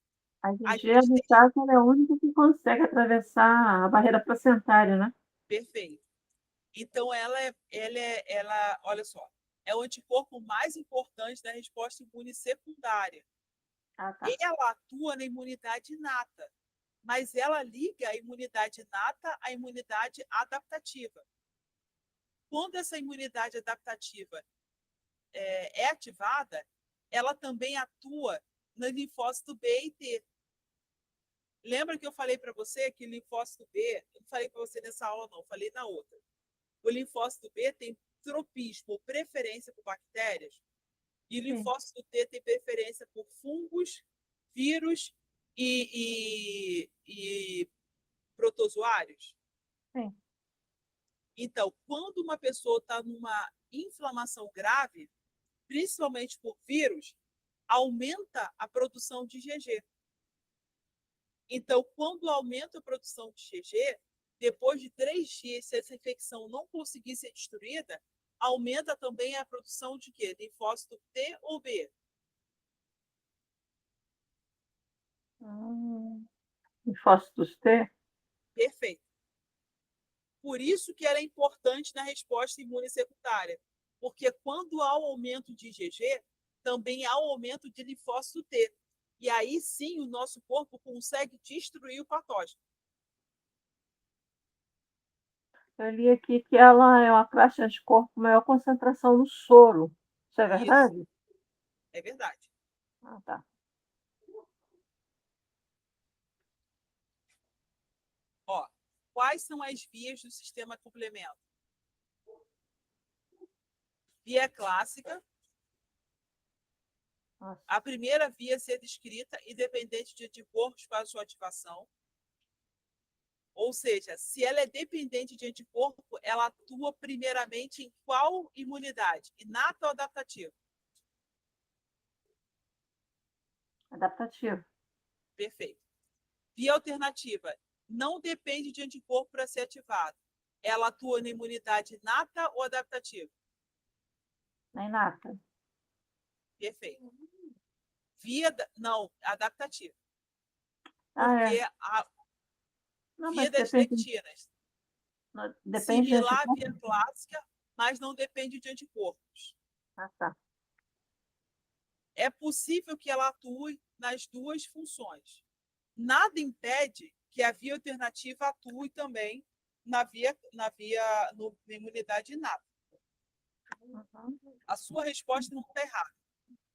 Speaker 2: A
Speaker 1: A
Speaker 2: IgG,
Speaker 1: gente
Speaker 2: no
Speaker 1: tem...
Speaker 2: caso, ela é a única que consegue atravessar a barreira placentária, né?
Speaker 1: Perfeito. Então, ela, olha só, é o anticorpo mais importante da resposta imune secundária.
Speaker 2: Ah, tá.
Speaker 1: Ela atua na imunidade inata, mas ela liga a imunidade inata à imunidade adaptativa. Quando essa imunidade adaptativa é ativada, ela também atua no linfócito B e T. Lembra que eu falei para você que o linfócito B, eu não falei para você nessa aula não, falei na outra. O linfócito B tem tropismo, preferência por bactérias, e o linfócito T tem preferência por fungos, vírus e protozoários.
Speaker 2: Sim.
Speaker 1: Então, quando uma pessoa está numa inflamação grave, principalmente por vírus, aumenta a produção de IgG. Então, quando aumenta a produção de IgG, depois de 3 dias, se essa infecção não conseguir ser destruída, aumenta também a produção de quê? Linfócito T ou B?
Speaker 2: Linfócitos T?
Speaker 1: Perfeito. Por isso que ela é importante na resposta imune secundária, porque quando há o aumento de IgG, também há o aumento de linfócito T. E aí sim o nosso corpo consegue destruir o patógeno.
Speaker 2: Eu li aqui que ela é uma classe de anticorpo com maior concentração no soro. Isso é verdade?
Speaker 1: Isso, é verdade.
Speaker 2: Ah, tá.
Speaker 1: Quais são as vias do sistema complemento? Via clássica.
Speaker 2: Nossa.
Speaker 1: A primeira via a ser descrita, independente de anticorpos para sua ativação. Ou seja, se ela é dependente de anticorpo, ela atua primeiramente em qual imunidade? Inata ou adaptativa?
Speaker 2: Adaptativo.
Speaker 1: Perfeito. Via alternativa, não depende de anticorpo para ser ativado. Ela atua na imunidade inata ou adaptativa?
Speaker 2: Na inata.
Speaker 1: Perfeito. Não, adaptativa.
Speaker 2: Ah,
Speaker 1: Porque
Speaker 2: é.
Speaker 1: a
Speaker 2: Não,
Speaker 1: via
Speaker 2: mas
Speaker 1: das
Speaker 2: depende,
Speaker 1: lectinas,
Speaker 2: depende de
Speaker 1: similar à via
Speaker 2: anticorpo.
Speaker 1: clássica, mas não depende de anticorpos.
Speaker 2: Ah, tá.
Speaker 1: É possível que ela atue nas duas funções. Nada impede que a via alternativa atue também na imunidade inata.
Speaker 2: Uhum.
Speaker 1: A sua resposta não está errada.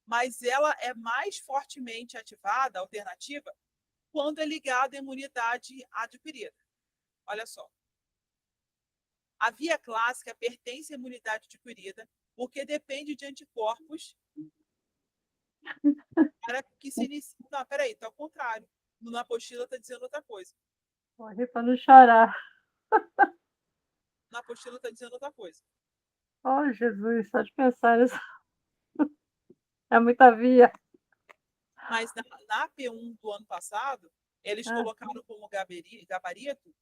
Speaker 1: Mas ela é mais fortemente ativada, a alternativa, quando é ligada à imunidade adquirida. Olha só. A via clássica pertence à imunidade adquirida, porque depende de anticorpos para que se inicie. Não, peraí, está ao contrário. Na apostila está dizendo outra coisa.
Speaker 2: Corre para não chorar.
Speaker 1: Na apostila está dizendo outra coisa.
Speaker 2: Oh, Jesus, só de pensar nisso. É muita via.
Speaker 1: Mas na P1 do ano passado, eles colocaram como gabarito,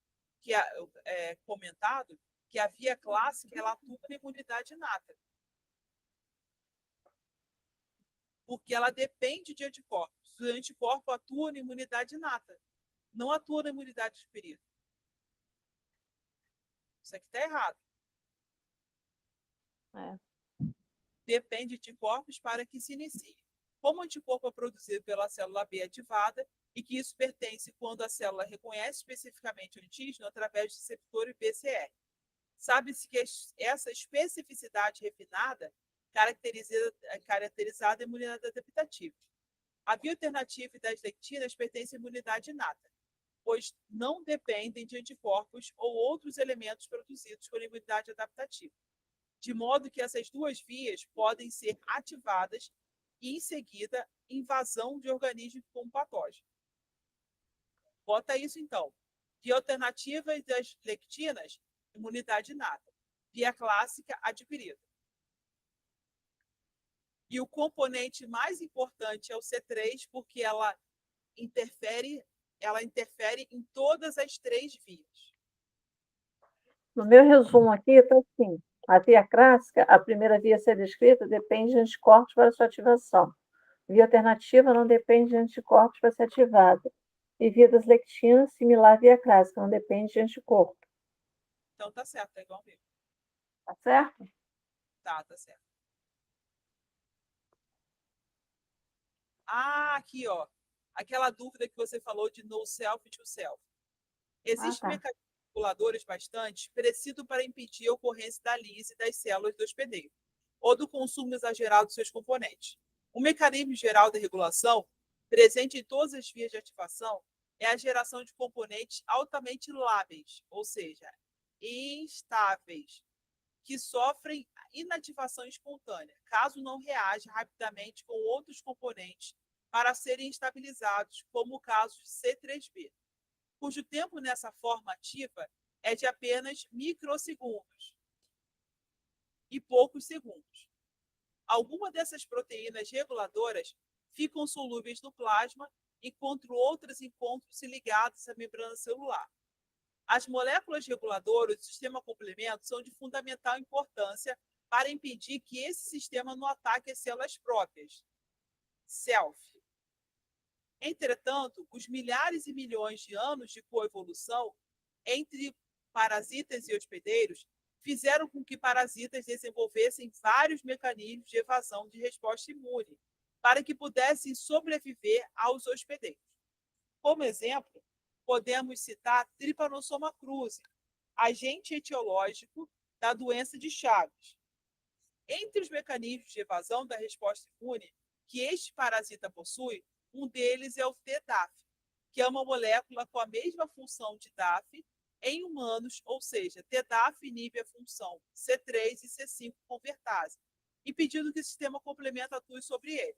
Speaker 1: que é comentado, que a via clássica ela atua na imunidade inata. Porque ela depende de anticorpos. O anticorpo atua na imunidade inata, não atua na imunidade adquirida. Isso aqui está errado.
Speaker 2: É.
Speaker 1: Depende de anticorpos para que se inicie. Como o anticorpo é produzido pela célula B ativada, e que isso pertence quando a célula reconhece especificamente o antígeno através do receptor IPCR. Sabe-se que essa especificidade refinada caracterizada a imunidade adaptativa. A via alternativa das lectinas pertence à imunidade inata, pois não dependem de anticorpos ou outros elementos produzidos pela imunidade adaptativa, de modo que essas duas vias podem ser ativadas e, em seguida, invasão de organismos com patógeno. Bota isso, então. Via alternativa das lectinas, imunidade inata. Via clássica, adquirida. E o componente mais importante é o C3, porque ela interfere em todas as três vias.
Speaker 2: No meu resumo aqui, está assim: a via clássica, a primeira via a ser descrita, depende de anticorpos para sua ativação. Via alternativa não depende de anticorpos para ser ativada. E via das lectinas, similar à via clássica, não depende de anticorpo.
Speaker 1: Então tá certo, é igual mesmo.
Speaker 2: Tá certo?
Speaker 1: Tá certo. Ah, aqui, ó. Aquela dúvida que você falou de no self to self. Existem mecanismos reguladores bastante parecidos para impedir a ocorrência da lise das células do hospedeiro ou do consumo exagerado de seus componentes. O mecanismo geral da regulação, presente em todas as vias de ativação, é a geração de componentes altamente lábeis, ou seja, instáveis, que sofrem inativação espontânea, caso não reaja rapidamente com outros componentes para serem estabilizados, como o caso de C3b, cujo tempo nessa forma ativa é de apenas microsegundos e poucos segundos. Algumas dessas proteínas reguladoras ficam solúveis no plasma, enquanto outras encontram-se ligadas à membrana celular. As moléculas reguladoras do sistema complemento são de fundamental importância para impedir que esse sistema não ataque as células próprias, self. Entretanto, os milhares e milhões de anos de coevolução entre parasitas e hospedeiros fizeram com que parasitas desenvolvessem vários mecanismos de evasão de resposta imune para que pudessem sobreviver aos hospedeiros. Como exemplo, podemos citar Trypanosoma cruzi, agente etiológico da doença de Chagas. Entre os mecanismos de evasão da resposta imune que este parasita possui, um deles é o TDAF, que é uma molécula com a mesma função de DAF em humanos, ou seja, TDAF inibe a função C3 e C5 convertase, impedindo que o sistema complemento atue sobre ele.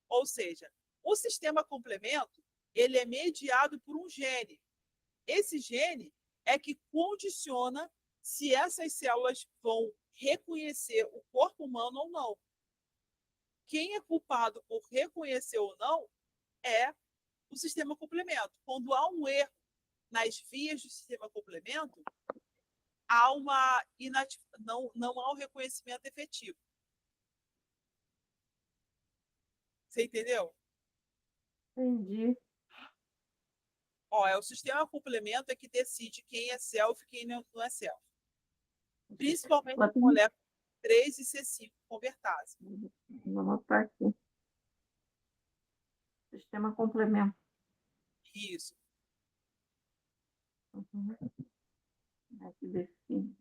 Speaker 1: Ou seja, o sistema complemento ele é mediado por um gene. Esse gene é que condiciona se essas células vão reconhecer o corpo humano ou não. Quem é culpado por reconhecer ou não é o sistema complemento. Quando há um erro nas vias do sistema complemento, há uma não há um reconhecimento efetivo. Você entendeu?
Speaker 2: Entendi.
Speaker 1: Ó, é o sistema complemento é que decide quem é self e quem não é self. Principalmente a molécula 3 e C5 convertase.
Speaker 2: Vou anotar aqui. Sistema complemento.
Speaker 1: Isso.
Speaker 2: Uhum. Aqui define.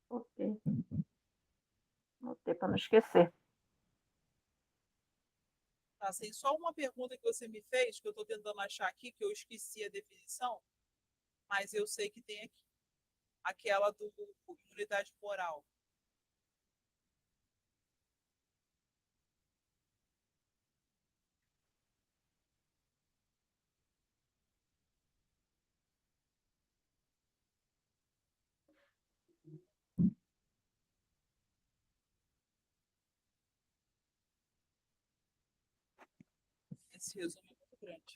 Speaker 2: Ok. Anotei para não esquecer.
Speaker 1: Tá, tem só uma pergunta que você me fez, que eu estou tentando achar aqui, que eu esqueci a definição, mas eu sei que tem aqui. Aquela do imunidade moral. Esse resumo é muito grande.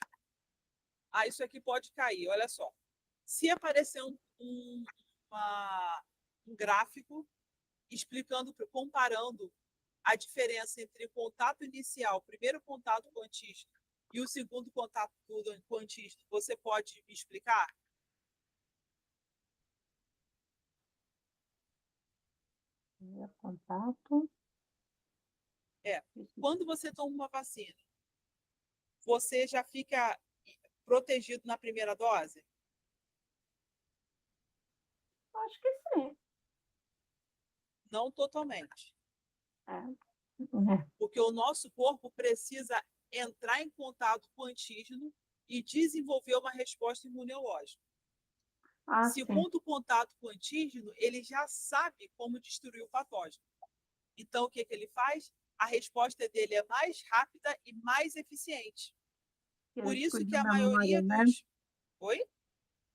Speaker 1: Ah, isso aqui pode cair, olha só. Se aparecer um gráfico explicando, comparando a diferença entre o contato inicial, o primeiro contato com o antígeno, e o segundo contato com o antígeno, você pode me explicar?
Speaker 2: Contato.
Speaker 1: Quando você toma uma vacina, você já fica protegido na primeira dose?
Speaker 2: Acho que sim.
Speaker 1: Não totalmente.
Speaker 2: É.
Speaker 1: Porque o nosso corpo precisa entrar em contato com o antígeno e desenvolver uma resposta imunológica. Segundo o contato com o antígeno, ele já sabe como destruir o patógeno. Então, o que ele faz? A resposta dele é mais rápida e mais eficiente. Por isso que a maioria
Speaker 2: memória,
Speaker 1: dos...
Speaker 2: Né?
Speaker 1: Oi?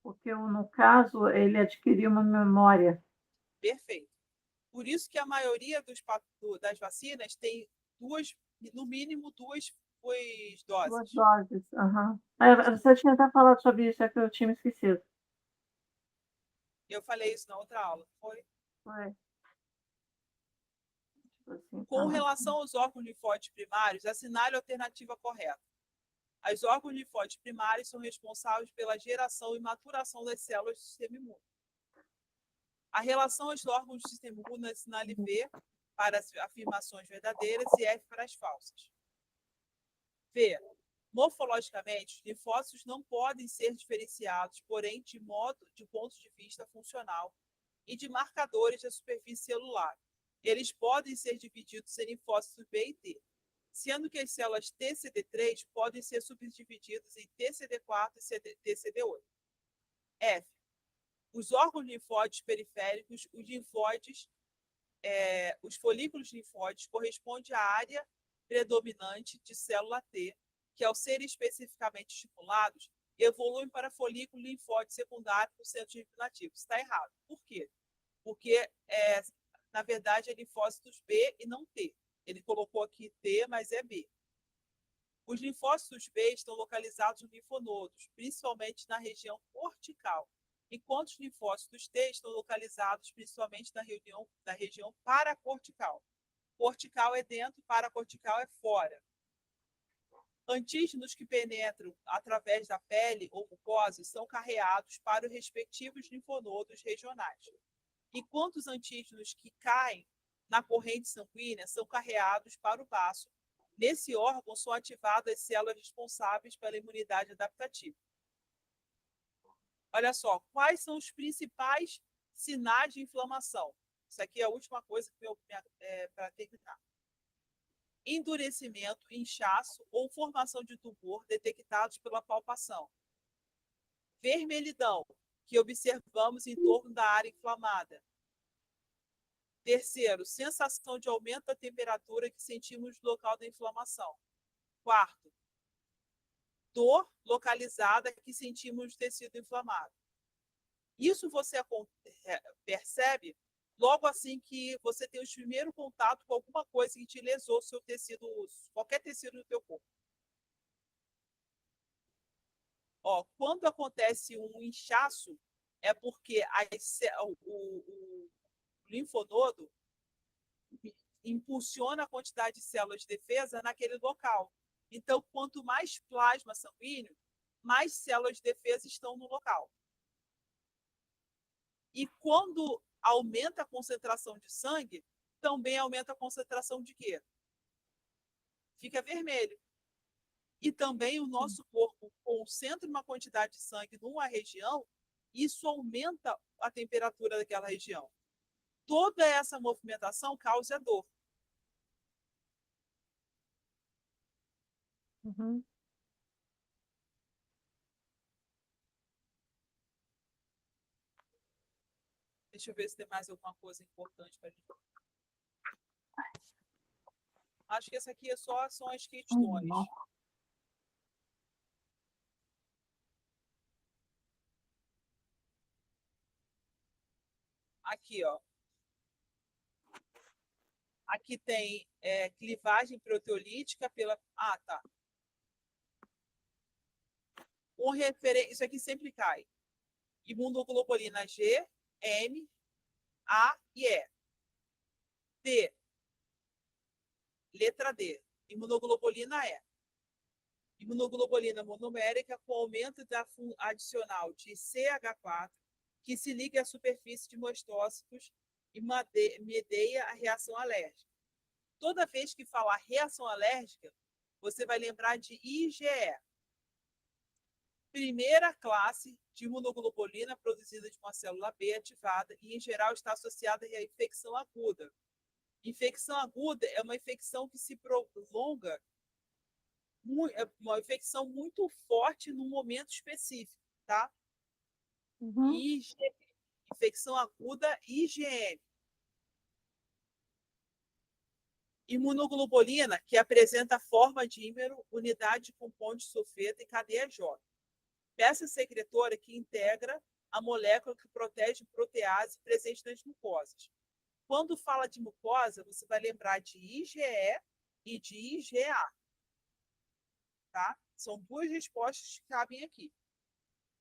Speaker 2: Porque, no caso, ele adquiriu uma memória.
Speaker 1: Perfeito. Por isso que a maioria das vacinas tem no mínimo duas doses.
Speaker 2: Duas doses. Uhum. Você tinha até falado sobre isso, é que eu tinha me esquecido.
Speaker 1: Eu falei isso na outra aula, foi?
Speaker 2: Foi. Assim,
Speaker 1: Com relação aos órgãos linfóides primários, assinale a alternativa correta. Os órgãos linfóides primários são responsáveis pela geração e maturação das células do sistema imune. A relação aos órgãos do sistema imune assinale V para as afirmações verdadeiras e F para as falsas. V. Morfologicamente, os linfócitos não podem ser diferenciados, porém, de ponto de vista funcional e de marcadores da superfície celular. Eles podem ser divididos em linfócitos B e T, sendo que as células TCD3 podem ser subdivididas em TCD4 e TCD8. F. Os órgãos linfóides periféricos, os folículos linfóides correspondem à área predominante de célula T, que, ao serem especificamente estimulados, evoluem para folículo linfóide secundário no centro linfativo. Isso está errado. Por quê? Porque, na verdade, é linfócitos B e não T. Ele colocou aqui T, mas é B. Os linfócitos B estão localizados nos linfonodos, principalmente na região cortical, enquanto os linfócitos T estão localizados principalmente na região paracortical. Cortical é dentro, paracortical é fora. Antígenos que penetram através da pele ou mucosa são carreados para os respectivos linfonodos regionais, enquanto os antígenos que caem na corrente sanguínea são carreados para o baço. Nesse órgão são ativadas as células responsáveis pela imunidade adaptativa. Olha só, quais são os principais sinais de inflamação? Isso aqui é a última coisa para terminar. Endurecimento, inchaço ou formação de tumor detectados pela palpação. Vermelhidão, que observamos em torno da área inflamada. Terceiro, sensação de aumento da temperatura que sentimos no local da inflamação. Quarto, dor localizada que sentimos no tecido inflamado. Isso você percebe logo assim que você tem o primeiro contato com alguma coisa que te lesou seu tecido, qualquer tecido do teu corpo. Quando acontece um inchaço, é porque o linfonodo impulsiona a quantidade de células de defesa naquele local. Então, quanto mais plasma sanguíneo, mais células de defesa estão no local. E quando aumenta a concentração de sangue, também aumenta a concentração de quê? Fica vermelho. E também o nosso corpo concentra uma quantidade de sangue numa região, isso aumenta a temperatura daquela região. Toda essa movimentação causa dor.
Speaker 2: Uhum.
Speaker 1: Deixa eu ver se tem mais alguma coisa importante para gente. Acho que essa aqui são as questões.
Speaker 2: Não.
Speaker 1: Aqui, ó. Aqui tem clivagem proteolítica pela. Ah, tá. Isso aqui sempre cai. Imunoglobulina G, M, A e E. D. Letra D. Imunoglobulina E. Imunoglobulina monomérica com aumento da adicional de CH4, que se liga à superfície de mastócitos e medeia a reação alérgica. Toda vez que falar reação alérgica, você vai lembrar de IgE. Primeira classe de imunoglobulina produzida de uma célula B ativada e, em geral, está associada à infecção aguda. Infecção aguda é uma infecção que se prolonga, é uma infecção muito forte num momento específico, tá?
Speaker 2: Uhum.
Speaker 1: Infecção aguda IgM. Imunoglobulina, que apresenta forma dímero, unidade de compondo de sulfeto e cadeia J. Peça secretora que integra a molécula que protege protease presente nas mucosas. Quando fala de mucosa, você vai lembrar de IgE e de IgA. Tá? São duas respostas que cabem aqui.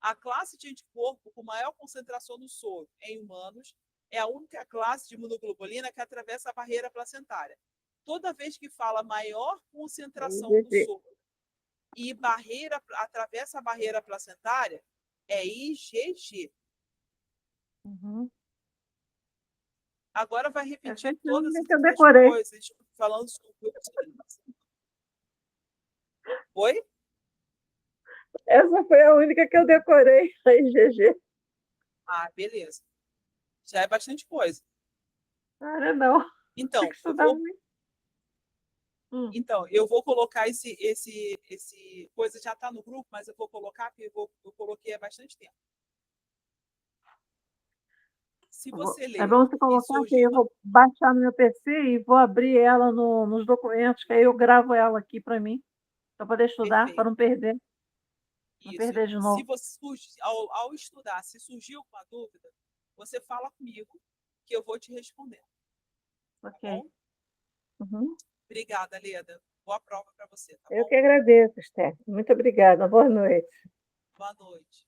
Speaker 1: A classe de anticorpo com maior concentração no soro em humanos é a única classe de imunoglobulina que atravessa a barreira placentária. Toda vez que fala maior concentração no soro e atravessa a barreira placentária, é IgG.
Speaker 2: Uhum.
Speaker 1: Agora vai
Speaker 2: Essa
Speaker 1: repetir
Speaker 2: aqui é a
Speaker 1: todas
Speaker 2: única
Speaker 1: as
Speaker 2: que eu
Speaker 1: outras
Speaker 2: decorei.
Speaker 1: coisas, falando sobre proteínas. Oi?
Speaker 2: Essa foi a única que eu decorei, a IgG.
Speaker 1: Ah, beleza. Já é bastante coisa.
Speaker 2: Cara, não. Tem
Speaker 1: Então,
Speaker 2: que estudar muito.
Speaker 1: eu vou colocar esse coisa já está no grupo, mas eu vou colocar porque eu coloquei há bastante tempo. Se você
Speaker 2: É
Speaker 1: ler
Speaker 2: bom você
Speaker 1: e
Speaker 2: colocar aqui,
Speaker 1: surgir
Speaker 2: eu vou baixar no meu PC e vou abrir ela nos documentos, que aí eu gravo ela aqui para mim, para poder estudar, para
Speaker 1: perfeito.
Speaker 2: não perder. Não
Speaker 1: Isso.
Speaker 2: perder de
Speaker 1: Se
Speaker 2: novo.
Speaker 1: você ao estudar, se surgiu alguma dúvida, você fala comigo que eu vou te responder. Tá
Speaker 2: Ok.
Speaker 1: bom?
Speaker 2: Uhum.
Speaker 1: Obrigada, Leda. Boa prova para você, tá
Speaker 2: Eu
Speaker 1: bom?
Speaker 2: que agradeço, Esther. Muito obrigada. Boa noite.
Speaker 1: Boa noite.